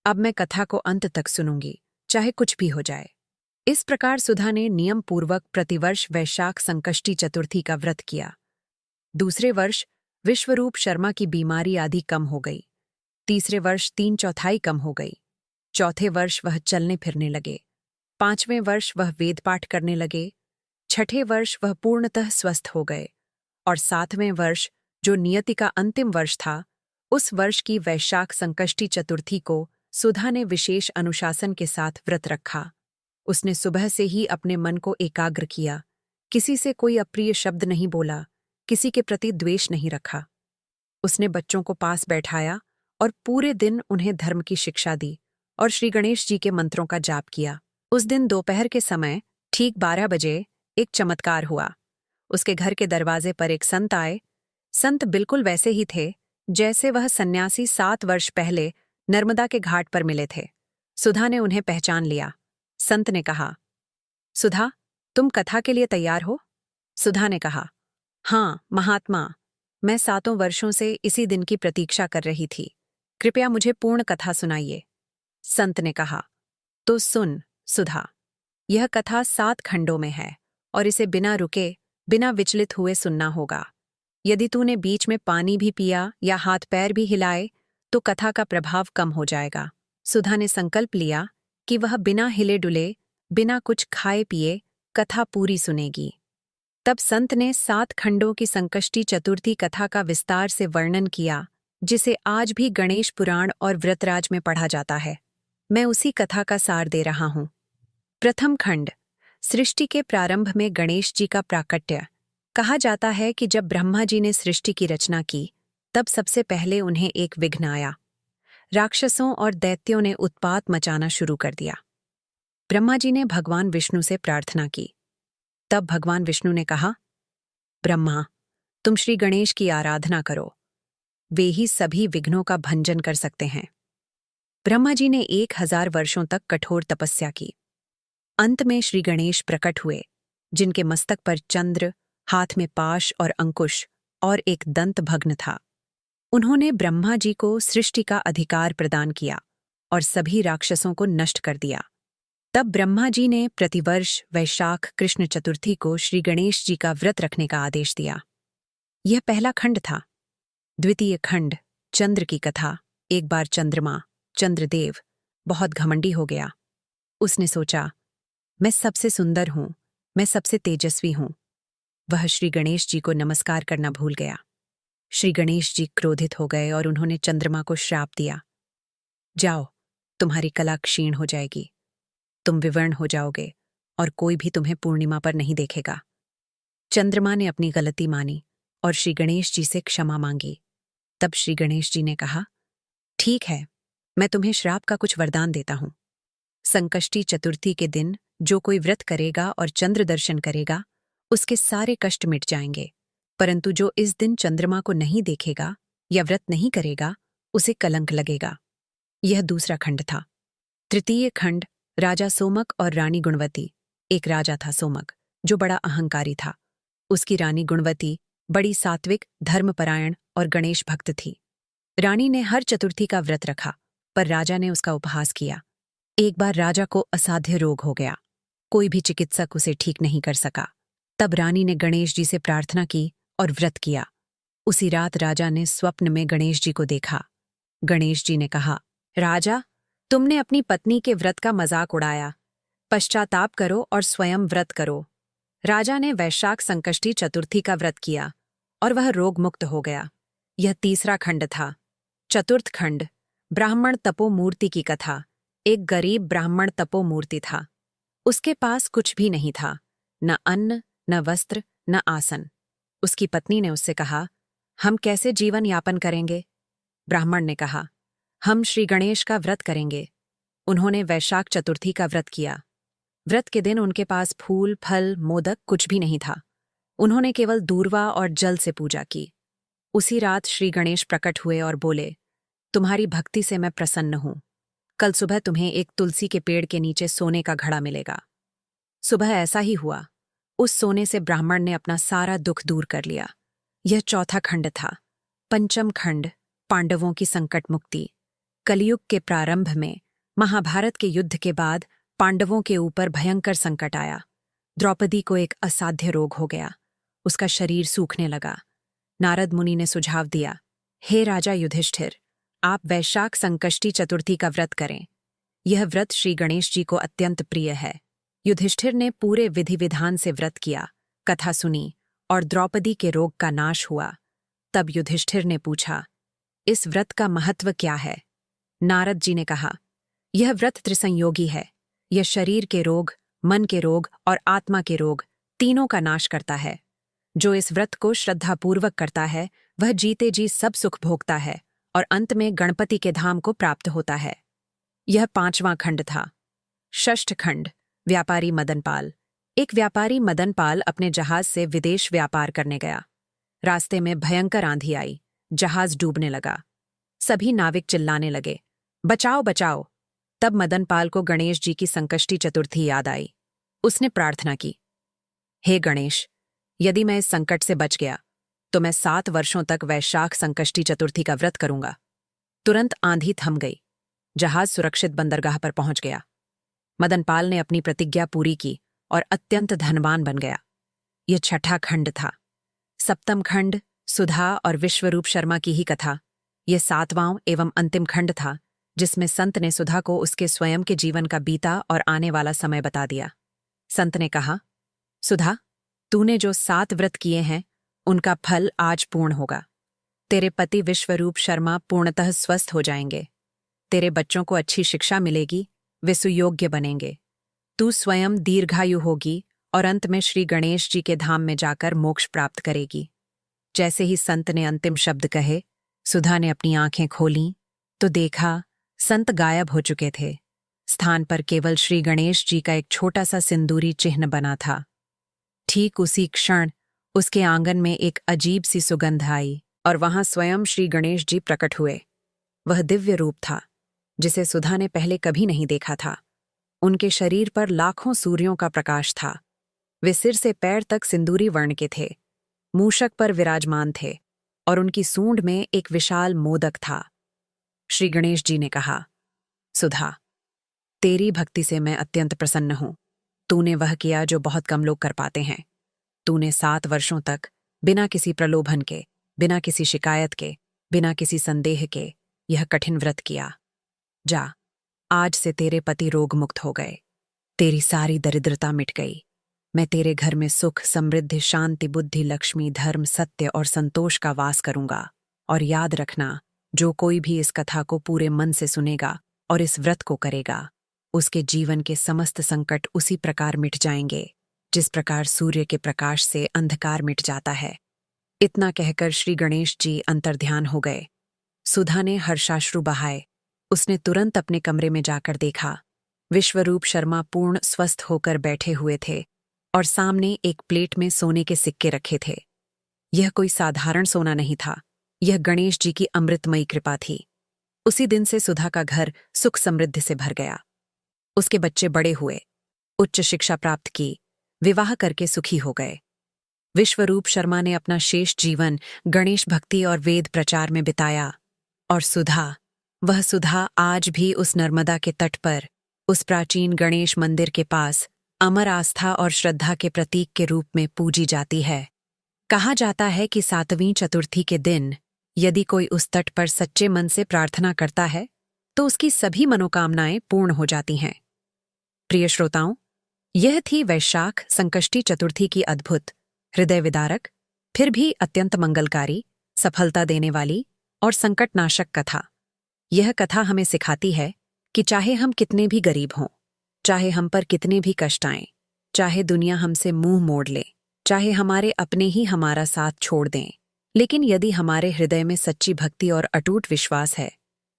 अब मैं कथा को अंत तक सुनूंगी, चाहे कुछ भी हो जाए। इस प्रकार सुधा ने नियम पूर्वक प्रतिवर्ष वैशाख संकष्टी चतुर्थी का व्रत किया। दूसरे वर्ष विश्वरूप शर्मा की बीमारी आदि कम हो गई। तीसरे वर्ष 3/4 कम हो गई। चौथे वर्ष वह चलने फिरने लगे। 5वें वर्ष वह वेद पाठ करने लगे। 6ठे वर्ष वह पूर्णतः स्वस्थ हो गए। और 7वें वर्ष, जो नियति का अंतिम वर्ष था, उस वर्ष की वैशाख संकष्टी चतुर्थी को सुधा ने विशेष अनुशासन के साथ व्रत रखा। उसने सुबह से ही अपने मन को एकाग्र किया। किसी से कोई अप्रिय शब्द नहीं बोला, किसी के प्रति द्वेष नहीं रखा। उसने बच्चों को पास बैठाया और पूरे दिन उन्हें धर्म की शिक्षा दी और श्री गणेश जी के मंत्रों का जाप किया। उस दिन दोपहर के समय ठीक 12 बजे एक चमत्कार हुआ। उसके घर के दरवाजे पर एक संत आए। संत बिल्कुल वैसे ही थे जैसे वह सन्यासी 7 वर्ष पहले नर्मदा के घाट पर मिले थे। सुधा ने उन्हें पहचान लिया। संत ने कहा, सुधा, तुम कथा के लिए तैयार हो? सुधा ने कहा, हाँ महात्मा, मैं 7 वर्षों से इसी दिन की प्रतीक्षा कर रही थी। कृपया मुझे पूर्ण कथा सुनाइए। संत ने कहा, तो सुन सुधा, यह कथा 7 खंडों में है और इसे बिना रुके, बिना विचलित हुए सुनना होगा। यदि तूने बीच में पानी भी पिया या हाथ पैर भी हिलाए तो कथा का प्रभाव कम हो जाएगा। सुधा ने संकल्प लिया कि वह बिना हिले डुले, बिना कुछ खाए पिए कथा पूरी सुनेगी। तब संत ने 7 खंडों की संकष्टी चतुर्थी कथा का विस्तार से वर्णन किया, जिसे आज भी गणेश पुराण और व्रतराज में पढ़ा जाता है। मैं उसी कथा का सार दे रहा हूं। प्रथम खंड, सृष्टि के प्रारंभ में गणेश जी का प्राकट्य। कहा जाता है कि जब ब्रह्मा जी ने सृष्टि की रचना की, तब सबसे पहले उन्हें एक विघ्न आया। राक्षसों और दैत्यों ने उत्पात मचाना शुरू कर दिया। ब्रह्मा जी ने भगवान विष्णु से प्रार्थना की। तब भगवान विष्णु ने कहा, ब्रह्मा, तुम श्री गणेश की आराधना करो, वे ही सभी विघ्नों का भंजन कर सकते हैं। ब्रह्मा जी ने 1000 वर्षों तक कठोर तपस्या की। अंत में श्री गणेश प्रकट हुए, जिनके मस्तक पर चंद्र, हाथ में पाश और अंकुश और एक दंत भग्न था। उन्होंने ब्रह्मा जी को सृष्टि का अधिकार प्रदान किया और सभी राक्षसों को नष्ट कर दिया। तब ब्रह्मा जी ने प्रतिवर्ष वैशाख कृष्ण चतुर्थी को श्री गणेश जी का व्रत रखने का आदेश दिया। यह पहला खंड था। द्वितीय खंड, चंद्र की कथा। एक बार चंद्रमा, चंद्रदेव, बहुत घमंडी हो गया। उसने सोचा, मैं सबसे सुंदर हूं, मैं सबसे तेजस्वी हूं। वह श्री गणेश जी को नमस्कार करना भूल गया। श्री गणेश जी क्रोधित हो गए और उन्होंने चंद्रमा को श्राप दिया, जाओ, तुम्हारी कला क्षीण हो जाएगी, तुम विवर्ण हो जाओगे और कोई भी तुम्हें पूर्णिमा पर नहीं देखेगा। चंद्रमा ने अपनी गलती मानी और श्री गणेश जी से क्षमा मांगी। तब श्री गणेश जी ने कहा, ठीक है, मैं तुम्हें श्राप का कुछ वरदान देता हूं। संकष्टी चतुर्थी के दिन जो कोई व्रत करेगा और चंद्र दर्शन करेगा, उसके सारे कष्ट मिट जाएंगे। परंतु जो इस दिन चंद्रमा को नहीं देखेगा या व्रत नहीं करेगा, उसे कलंक लगेगा। यह दूसरा खंड था। तृतीय खंड, राजा सोमक और रानी गुणवती। एक राजा था सोमक, जो बड़ा अहंकारी था। उसकी रानी गुणवती बड़ी सात्विक, धर्मपरायण और गणेश भक्त थी। रानी ने हर चतुर्थी का व्रत रखा, पर राजा ने उसका उपहास किया। एक बार राजा को असाध्य रोग हो गया। कोई भी चिकित्सक उसे ठीक नहीं कर सका। तब रानी ने गणेश जी से प्रार्थना की और व्रत किया। उसी रात राजा ने स्वप्न में गणेश जी को देखा। गणेश जी ने कहा, राजा, तुमने अपनी पत्नी के व्रत का मजाक उड़ाया। पश्चाताप करो और स्वयं व्रत करो। राजा ने वैशाख संकष्टी चतुर्थी का व्रत किया और वह रोग मुक्त हो गया। यह तीसरा खंड था। चतुर्थ खंड, ब्राह्मण तपोमूर्ति की कथा। एक गरीब ब्राह्मण तपोमूर्ति था। उसके पास कुछ भी नहीं था, न अन्न, न वस्त्र, न आसन। उसकी पत्नी ने उससे कहा, हम कैसे जीवन यापन करेंगे? ब्राह्मण ने कहा, हम श्री गणेश का व्रत करेंगे। उन्होंने वैशाख चतुर्थी का व्रत किया। व्रत के दिन उनके पास फूल, फल, मोदक कुछ भी नहीं था। उन्होंने केवल दूर्वा और जल से पूजा की। उसी रात श्री गणेश प्रकट हुए और बोले, तुम्हारी भक्ति से मैं प्रसन्न हूं। कल सुबह तुम्हें एक तुलसी के पेड़ के नीचे सोने का घड़ा मिलेगा। सुबह ऐसा ही हुआ। उस सोने से ब्राह्मण ने अपना सारा दुख दूर कर लिया। यह चौथा खंड था। पंचम खंड, पांडवों की संकट मुक्ति। कलयुग के प्रारंभ में, महाभारत के युद्ध के बाद, पांडवों के ऊपर भयंकर संकट आया। द्रौपदी को एक असाध्य रोग हो गया। उसका शरीर सूखने लगा। नारद मुनि ने सुझाव दिया, हे राजा युधिष्ठिर, आप वैशाख संकष्टी चतुर्थी का व्रत करें। यह व्रत श्री गणेश जी को अत्यंत प्रिय है। युधिष्ठिर ने पूरे विधि विधान से व्रत किया, कथा सुनी और द्रौपदी के रोग का नाश हुआ। तब युधिष्ठिर ने पूछा, इस व्रत का महत्व क्या है? नारद जी ने कहा, यह व्रत त्रिसंयोगी है। यह शरीर के रोग, मन के रोग और आत्मा के रोग तीनों का नाश करता है। जो इस व्रत को श्रद्धापूर्वक करता है, वह जीते जी सब सुख भोगता है और अंत में गणपति के धाम को प्राप्त होता है। यह पांचवां खंड था। षष्ठ खंड, व्यापारी मदनपाल। एक व्यापारी मदनपाल अपने जहाज से विदेश व्यापार करने गया। रास्ते में भयंकर आंधी आई। जहाज डूबने लगा। सभी नाविक चिल्लाने लगे, बचाओ बचाओ। तब मदनपाल को गणेश जी की संकष्टी चतुर्थी याद आई। उसने प्रार्थना की, हे गणेश, यदि मैं इस संकट से बच गया तो मैं 7 वर्षों तक वैशाख संकष्टी चतुर्थी का व्रत करूंगा। तुरंत आंधी थम गई। जहाज सुरक्षित बंदरगाह पर पहुंच गया। मदनपाल ने अपनी प्रतिज्ञा पूरी की और अत्यंत धनवान बन गया। यह छठा खंड था। सप्तम खंड, सुधा और विश्वरूप शर्मा की ही कथा। यह 7वां एवं अंतिम खंड था, जिसमें संत ने सुधा को उसके स्वयं के जीवन का बीता और आने वाला समय बता दिया। संत ने कहा, सुधा, तूने जो 7 व्रत किए हैं, उनका फल आज पूर्ण होगा। तेरे पति विश्वरूप शर्मा पूर्णतः स्वस्थ हो जाएंगे। तेरे बच्चों को अच्छी शिक्षा मिलेगी, वे सुयोग्य बनेंगे। तू स्वयं दीर्घायु होगी और अंत में श्री गणेश जी के धाम में जाकर मोक्ष प्राप्त करेगी। जैसे ही संत ने अंतिम शब्द कहे, सुधा ने अपनी आंखें खोलीं तो देखा संत गायब हो चुके थे। स्थान पर केवल श्री गणेश जी का एक छोटा सा सिंदूरी चिन्ह बना था। ठीक उसी क्षण उसके आंगन में एक अजीब सी सुगंध आई और वहां स्वयं श्री गणेश जी प्रकट हुए। वह दिव्य रूप था, जिसे सुधा ने पहले कभी नहीं देखा था। उनके शरीर पर लाखों सूर्यों का प्रकाश था। वे सिर से पैर तक सिंदूरी वर्ण के थे, मूषक पर विराजमान थे और उनकी सूंड में एक विशाल मोदक था। श्री गणेश जी ने कहा, सुधा, तेरी भक्ति से मैं अत्यंत प्रसन्न हूं। तूने वह किया जो बहुत कम लोग कर पाते हैं। तूने 7 वर्षों तक बिना किसी प्रलोभन के, बिना किसी शिकायत के, बिना किसी संदेह के यह कठिन व्रत किया। जा, आज से तेरे पति रोग मुक्त हो गए। तेरी सारी दरिद्रता मिट गई। मैं तेरे घर में सुख, समृद्धि, शांति, बुद्धि, लक्ष्मी, धर्म, सत्य और संतोष का वास करूंगा। और याद रखना, जो कोई भी इस कथा को पूरे मन से सुनेगा और इस व्रत को करेगा, उसके जीवन के समस्त संकट उसी प्रकार मिट जाएंगे जिस प्रकार सूर्य के प्रकाश से अंधकार मिट जाता है। इतना कहकर श्री गणेश जी अंतर्ध्यान हो गए। सुधा ने हर्षाश्रु बहाए। उसने तुरंत अपने कमरे में जाकर देखा। विश्वरूप शर्मा पूर्ण स्वस्थ होकर बैठे हुए थे और सामने एक प्लेट में सोने के सिक्के रखे थे। यह कोई साधारण सोना नहीं था, यह गणेश जी की अमृतमयी कृपा थी। उसी दिन से सुधा का घर सुख समृद्धि से भर गया। उसके बच्चे बड़े हुए, उच्च शिक्षा प्राप्त की, विवाह करके सुखी हो गए। विश्वरूप शर्मा ने अपना शेष जीवन गणेश भक्ति और वेद प्रचार में बिताया। और वह सुधा आज भी उस नर्मदा के तट पर, उस प्राचीन गणेश मंदिर के पास अमर आस्था और श्रद्धा के प्रतीक के रूप में पूजी जाती है। कहा जाता है कि 7वीं चतुर्थी के दिन यदि कोई उस तट पर सच्चे मन से प्रार्थना करता है तो उसकी सभी मनोकामनाएं पूर्ण हो जाती हैं। प्रिय श्रोताओं, यह थी वैशाख संकष्टी चतुर्थी की अद्भुत, हृदय विदारक, फिर भी अत्यंत मंगलकारी, सफलता देने वाली और संकटनाशक कथा। यह कथा हमें सिखाती है कि चाहे हम कितने भी गरीब हों, चाहे हम पर कितने भी कष्ट आएं, चाहे दुनिया हमसे मुंह मोड़ ले, चाहे हमारे अपने ही हमारा साथ छोड़ दें, लेकिन यदि हमारे हृदय में सच्ची भक्ति और अटूट विश्वास है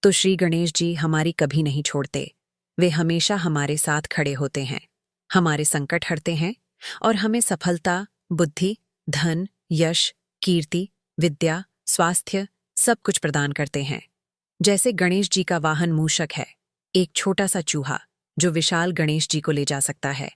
तो श्री गणेश जी हमारी कभी नहीं छोड़ते। वे हमेशा हमारे साथ खड़े होते हैं, हमारे संकट हरते हैं और हमें सफलता, बुद्धि, धन, यश, कीर्ति, विद्या, स्वास्थ्य सब कुछ प्रदान करते हैं। जैसे गणेश जी का वाहन मूषक है, एक छोटा सा चूहा जो विशाल गणेश जी को ले जा सकता है।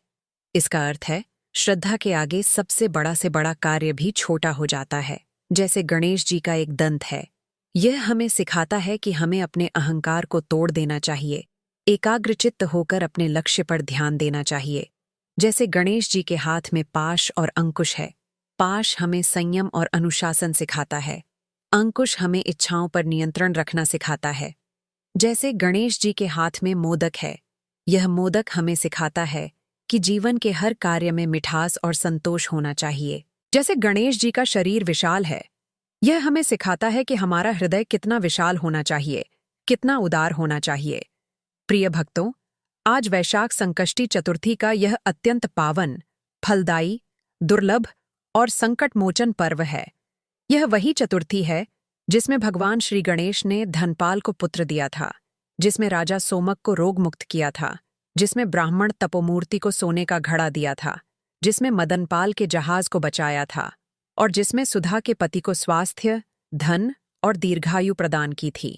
इसका अर्थ है श्रद्धा के आगे सबसे बड़ा से बड़ा कार्य भी छोटा हो जाता है। जैसे गणेश जी का एक दंत है, यह हमें सिखाता है कि हमें अपने अहंकार को तोड़ देना चाहिए, एकाग्रचित्त होकर अपने लक्ष्य पर ध्यान देना चाहिए। जैसे गणेश जी के हाथ में पाश और अंकुश है, पाश हमें संयम और अनुशासन सिखाता है, अंकुश हमें इच्छाओं पर नियंत्रण रखना सिखाता है। जैसे गणेश जी के हाथ में मोदक है, यह मोदक हमें सिखाता है कि जीवन के हर कार्य में मिठास और संतोष होना चाहिए। जैसे गणेश जी का शरीर विशाल है, यह हमें सिखाता है कि हमारा हृदय कितना विशाल होना चाहिए, कितना उदार होना चाहिए। प्रिय भक्तों, आज वैशाख संकष्टी चतुर्थी का यह अत्यंत पावन, फलदायी, दुर्लभ और संकट मोचन पर्व है। यह वही चतुर्थी है जिसमें भगवान श्री गणेश ने धनपाल को पुत्र दिया था, जिसमें राजा सोमक को रोग मुक्त किया था, जिसमें ब्राह्मण तपोमूर्ति को सोने का घड़ा दिया था, जिसमें मदनपाल के जहाज को बचाया था और जिसमें सुधा के पति को स्वास्थ्य, धन और दीर्घायु प्रदान की थी।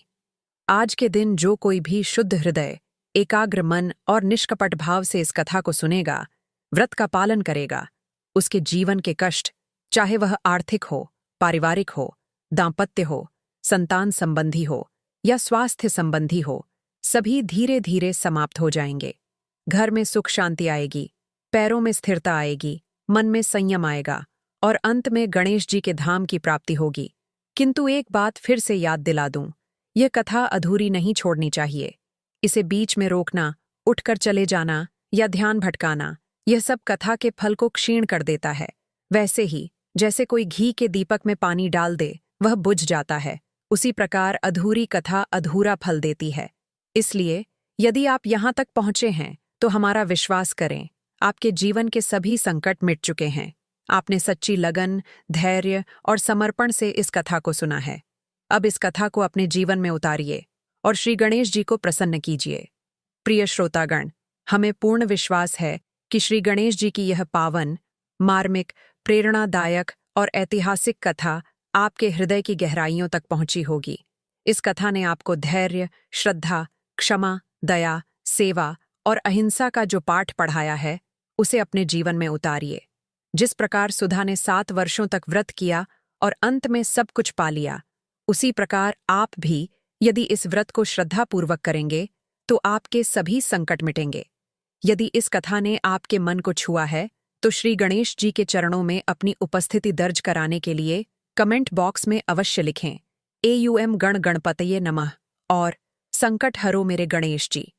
आज के दिन जो कोई भी शुद्ध हृदय, एकाग्र मन और निष्कपट भाव से इस कथा को सुनेगा, व्रत का पालन करेगा, उसके जीवन के कष्ट, चाहे वह आर्थिक हो, पारिवारिक हो, दाम्पत्य हो, संतान संबंधी हो या स्वास्थ्य संबंधी हो, सभी धीरे धीरे समाप्त हो जाएंगे। घर में सुख शांति आएगी, पैरों में स्थिरता आएगी, मन में संयम आएगा और अंत में गणेश जी के धाम की प्राप्ति होगी। किंतु एक बात फिर से याद दिला दूं, यह कथा अधूरी नहीं छोड़नी चाहिए। इसे बीच में रोकना, उठकर चले जाना या ध्यान भटकाना, यह सब कथा के फल को क्षीण कर देता है। वैसे ही जैसे कोई घी के दीपक में पानी डाल दे, वह बुझ जाता है, उसी प्रकार अधूरी कथा अधूरा फल देती है। इसलिए यदि आप यहाँ तक पहुँचे हैं तो हमारा विश्वास करें, आपके जीवन के सभी संकट मिट चुके हैं। आपने सच्ची लगन, धैर्य और समर्पण से इस कथा को सुना है। अब इस कथा को अपने जीवन में उतारिए और श्री गणेश जी को प्रसन्न कीजिए। प्रिय श्रोतागण, हमें पूर्ण विश्वास है कि श्री गणेश जी की यह पावन, मार्मिक, प्रेरणादायक और ऐतिहासिक कथा आपके हृदय की गहराइयों तक पहुंची होगी। इस कथा ने आपको धैर्य, श्रद्धा, क्षमा, दया, सेवा और अहिंसा का जो पाठ पढ़ाया है, उसे अपने जीवन में उतारिए। जिस प्रकार सुधा ने 7 वर्षों तक व्रत किया और अंत में सब कुछ पा लिया, उसी प्रकार आप भी यदि इस व्रत को श्रद्धापूर्वक करेंगे तो आपके सभी संकट मिटेंगे। यदि इस कथा ने आपके मन को छुआ है तो श्री गणेश जी के चरणों में अपनी उपस्थिति दर्ज कराने के लिए कमेंट बॉक्स में अवश्य लिखें AUM गण गणपतये नमः और संकट हरो मेरे गणेश जी।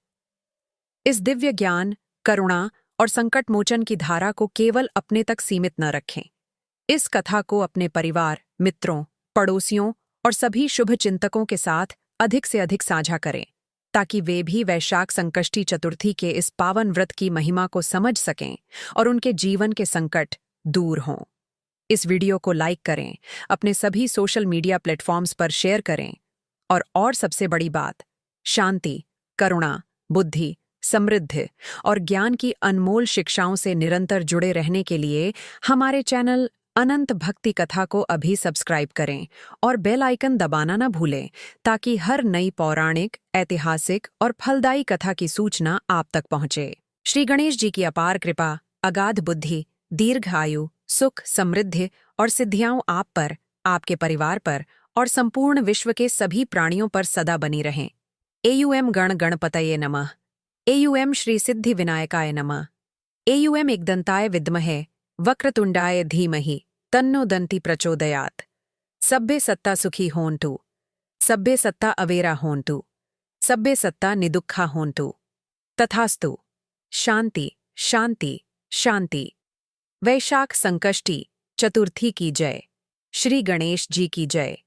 इस दिव्य ज्ञान, करुणा और संकट मोचन की धारा को केवल अपने तक सीमित न रखें। इस कथा को अपने परिवार, मित्रों, पड़ोसियों और सभी शुभ चिंतकों के साथ अधिक से अधिक साझा करें, ताकि वे भी वैशाख संकष्टी चतुर्थी के इस पावन व्रत की महिमा को समझ सकें और उनके जीवन के संकट दूर हों। इस वीडियो को लाइक करें, अपने सभी सोशल मीडिया प्लेटफॉर्म्स पर शेयर करें और सबसे बड़ी बात, शांति, करुणा, बुद्धि, समृद्धि और ज्ञान की अनमोल शिक्षाओं से निरंतर जुड़े रहने के लिए हमारे चैनल अनंत भक्ति कथा को अभी सब्सक्राइब करें और बेल आइकन दबाना न भूलें ताकि हर नई पौराणिक, ऐतिहासिक और फलदायी कथा की सूचना आप तक पहुंचे। श्री गणेश जी की अपार कृपा, अगाध बुद्धि, दीर्घ आयु, सुख, समृद्धि और सिद्धियां आप पर, आपके परिवार पर और संपूर्ण विश्व के सभी प्राणियों पर सदा बनी रहें। एयुएम गण गणपतये नमः। एयुएम श्री सिद्धि विनायकाय नमः। एयुएम एकदंताय विद्महे वक्रतुंडाय धीमहि तन्नो दंति प्रचोदयात्। सभ्य सत्ता सुखी होन्तु, सभ्य सत्ता अवेरा होन्तु, सभ्य सत्ता निदुःखा होन्तु। तथास्तु। शांति, शांति, शांति। वैशाख संकष्टी चतुर्थी की जय। श्री गणेश जी की जय।